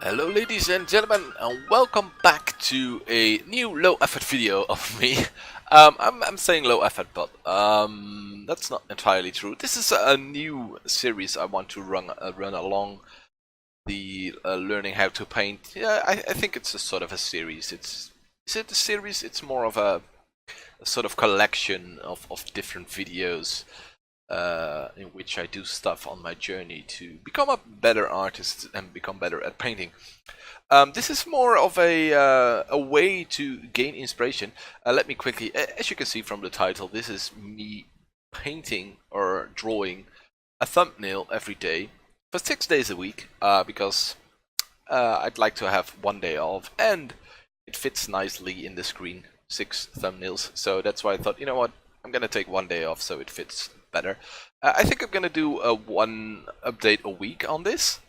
Hello ladies and gentlemen, and welcome back to a new low effort video of me. I'm saying low effort, but that's not entirely true. This is a new series I want to run along the learning how to paint. Yeah, I think it's a sort of a series. Is it a series? It's more of a sort of collection of different videos in which I do stuff on my journey to become a better artist and become better at painting. This is more of a way to gain inspiration. Let me quickly, as you can see from the title, this is me painting or drawing a thumbnail every day for 6 days a week because I'd like to have one day off and it fits nicely in the screen, 6 thumbnails. So that's why I thought, you know what, I'm gonna take one day off so it fits better. I think I'm gonna do one update a week on this.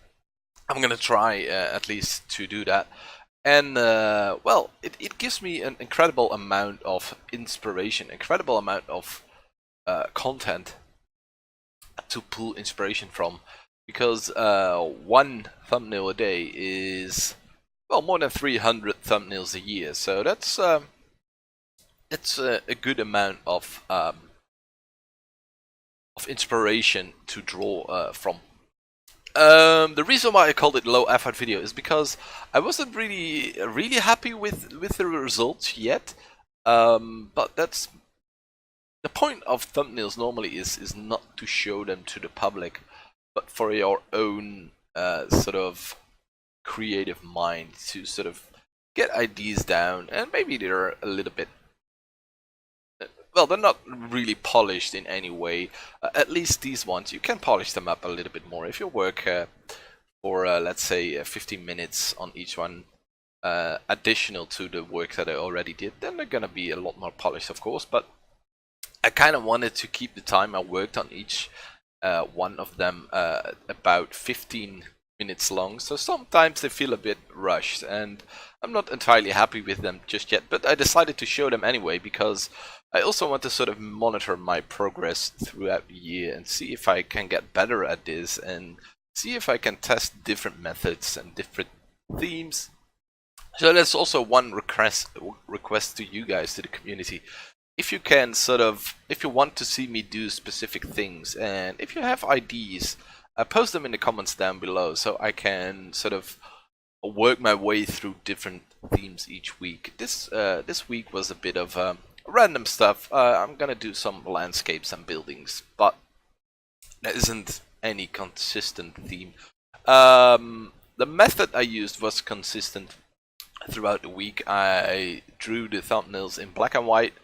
I'm gonna try at least to do that, and well, it gives me an incredible amount of inspiration, incredible amount of content to pull inspiration from, because one thumbnail a day is, well, more than 300 thumbnails a year, so that's a good amount of inspiration to draw from. The reason why I called it low effort video is because I wasn't really happy with the results yet. But that's the point of thumbnails normally is not to show them to the public, but for your own sort of creative mind to sort of get ideas down, and maybe they're a little bit, well, they're not really polished in any way. At least these ones, you can polish them up a little bit more. If you work for, let's say, 15 minutes on each one, additional to the work that I already did, then they're gonna be a lot more polished, of course. But I kind of wanted to keep the time I worked on each one of them about 15 minutes long, so sometimes they feel a bit rushed, and I'm not entirely happy with them just yet, but I decided to show them anyway because I also want to sort of monitor my progress throughout the year and see if I can get better at this and see if I can test different methods and different themes. So that's also one request to you guys, to the community. If you can sort of, if you want to see me do specific things, and if you have ideas, post them in the comments down below so I can sort of work my way through different themes each week. This week was a bit of random stuff. I'm gonna do some landscapes and buildings, but there isn't any consistent theme. The method I used was consistent throughout the week. I drew the thumbnails in black and white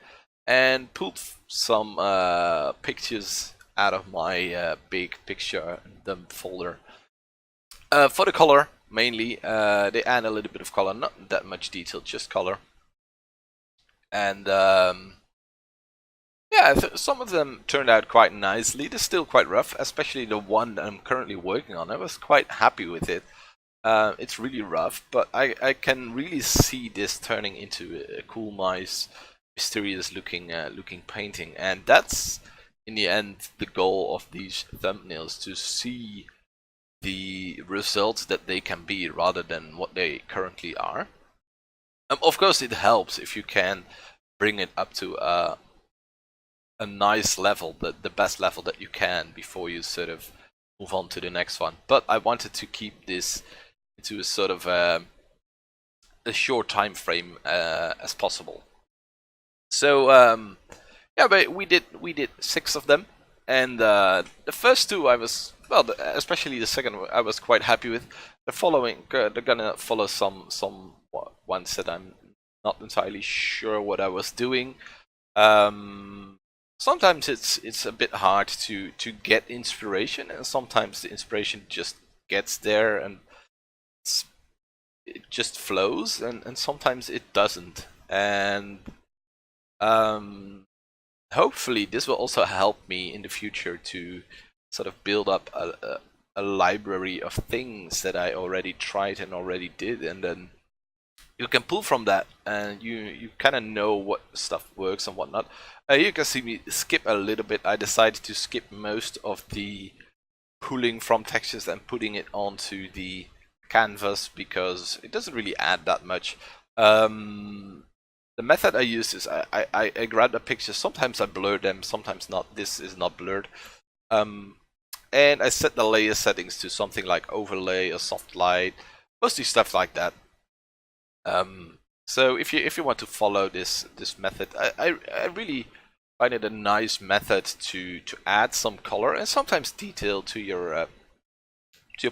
and pulled some pictures out of my big picture dump folder. For the color, mainly, they add a little bit of color, not that much detail, just color. And yeah, some of them turned out quite nicely. They're still quite rough, especially the one that I'm currently working on. I was quite happy with it. It's really rough, but I can really see this turning into a cool, nice, mysterious looking painting, and that's in the end the goal of these thumbnails, to see the results that they can be rather than what they currently are. Of course, it helps if you can bring it up to a nice level, the best level that you can, before you sort of move on to the next one. But I wanted to keep this into a sort of a short time frame as possible. So yeah, but we did 6 of them, and the first 2 I was, well, especially the second one, I was quite happy with. The following, they're gonna follow some ones that I'm not entirely sure what I was doing. Sometimes it's a bit hard to get inspiration, and sometimes the inspiration just gets there and it just flows, and sometimes it doesn't. And hopefully this will also help me in the future to sort of build up a library of things that I already tried and already did, and then you can pull from that, and you kind of know what stuff works and whatnot. You can see me skip a little bit. I decided to skip most of the pulling from textures and putting it onto the canvas because it doesn't really add that much. The method I use is I grab a picture. Sometimes I blur them, sometimes not. This is not blurred. And I set the layer settings to something like overlay or soft light, mostly stuff like that. So if you want to follow this method, I really find it a nice method to add some color and sometimes detail to your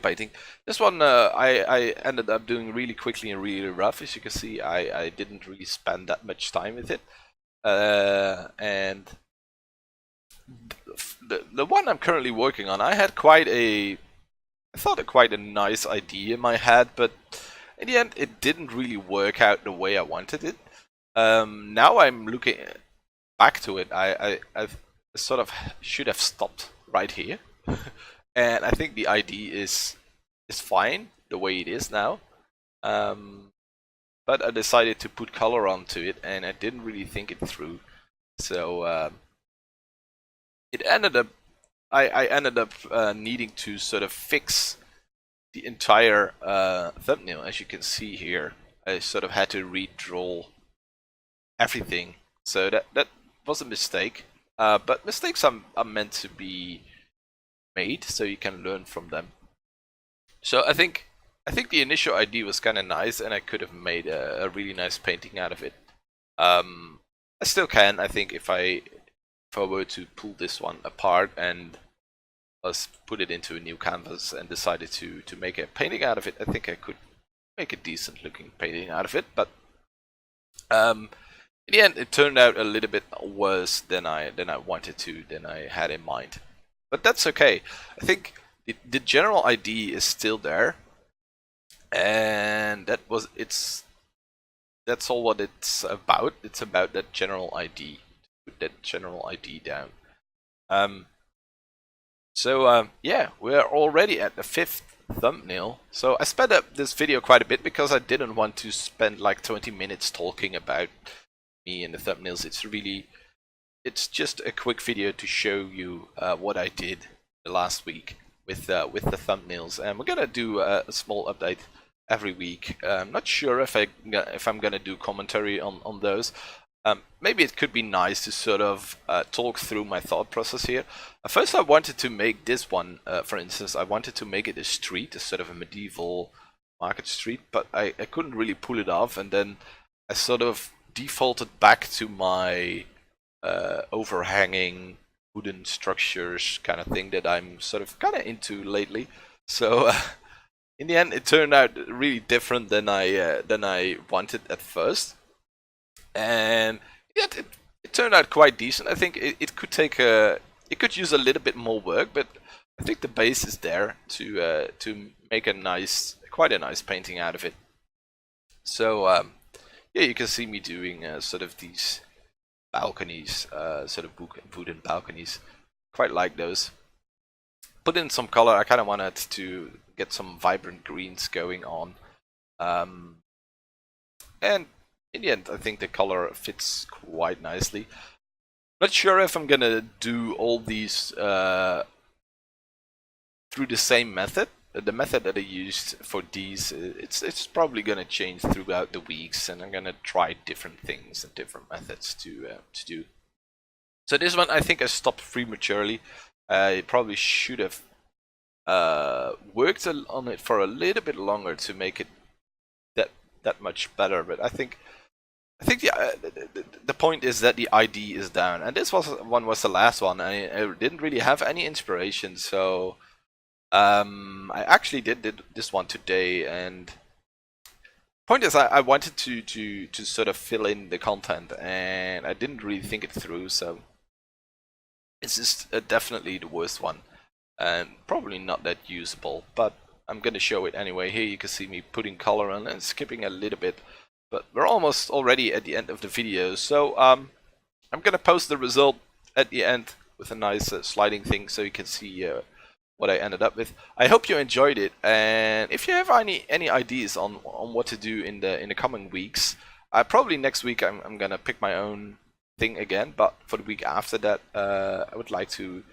painting. This one I ended up doing really quickly and really rough. As you can see, I didn't really spend that much time with it. And the one I'm currently working on, I had quite a nice idea in my head, but in the end it didn't really work out the way I wanted it. Now I'm looking back to it, I sort of should have stopped right here. And I think the ID is fine the way it is now, but I decided to put color onto it, and I didn't really think it through. So it ended up, I ended up needing to sort of fix the entire thumbnail. As you can see here, I sort of had to redraw everything. So that was a mistake, but mistakes are meant to be made, so you can learn from them. So I think the initial idea was kind of nice, and I could have made a really nice painting out of it. I still can. I think if I were to pull this one apart and put it into a new canvas and decided to make a painting out of it, I think I could make a decent looking painting out of it. But in the end, it turned out a little bit worse than I wanted to, than I had in mind. But that's okay. I think the general idea is still there, and that's all what it's about. It's about that general idea. Put that general idea down. Yeah, we're already at the 5th thumbnail. So I sped up this video quite a bit because I didn't want to spend like 20 minutes talking about me and the thumbnails. It's just a quick video to show you what I did the last week with the thumbnails, and we're gonna do a small update every week. I'm not sure if I'm gonna do commentary on those. Maybe it could be nice to sort of talk through my thought process here. First, I wanted to make this one, for instance, I wanted to make it a street, a sort of a medieval market street, but I couldn't really pull it off, and then I sort of defaulted back to my overhanging wooden structures kind of thing that I'm sort of kind of into lately. So in the end, it turned out really different than I wanted at first, and yet it turned out quite decent. I think it could take it could use a little bit more work, but I think the base is there to make quite a nice painting out of it. So yeah, you can see me doing sort of these balconies, sort of wooden balconies. Quite like those. Put in some color. I kind of wanted to get some vibrant greens going on, and in the end, I think the color fits quite nicely. Not sure if I'm gonna do all these through the same method. The method that I used for these, it's probably gonna change throughout the weeks, and I'm gonna try different things and different methods to do. So this one, I think I stopped prematurely. I probably should have worked on it for a little bit longer to make it that much better. But I think the point is that the ID is down, and this was the last one. I didn't really have any inspiration, so I actually did this one today, and point is I wanted to sort of fill in the content, and I didn't really think it through, so it's just definitely the worst one, and probably not that usable, but I'm gonna show it anyway. Here you can see me putting color on and skipping a little bit, but we're almost already at the end of the video, so I'm gonna post the result at the end with a nice sliding thing so you can see what I ended up with. I hope you enjoyed it, and if you have any ideas on what to do in the coming weeks, probably next week I'm gonna pick my own thing again, but for the week after that I would like to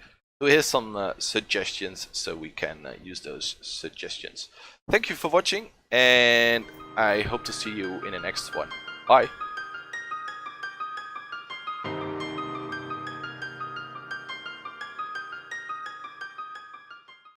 So here's some suggestions so we can use those suggestions. Thank you for watching, and I hope to see you in the next one. Bye!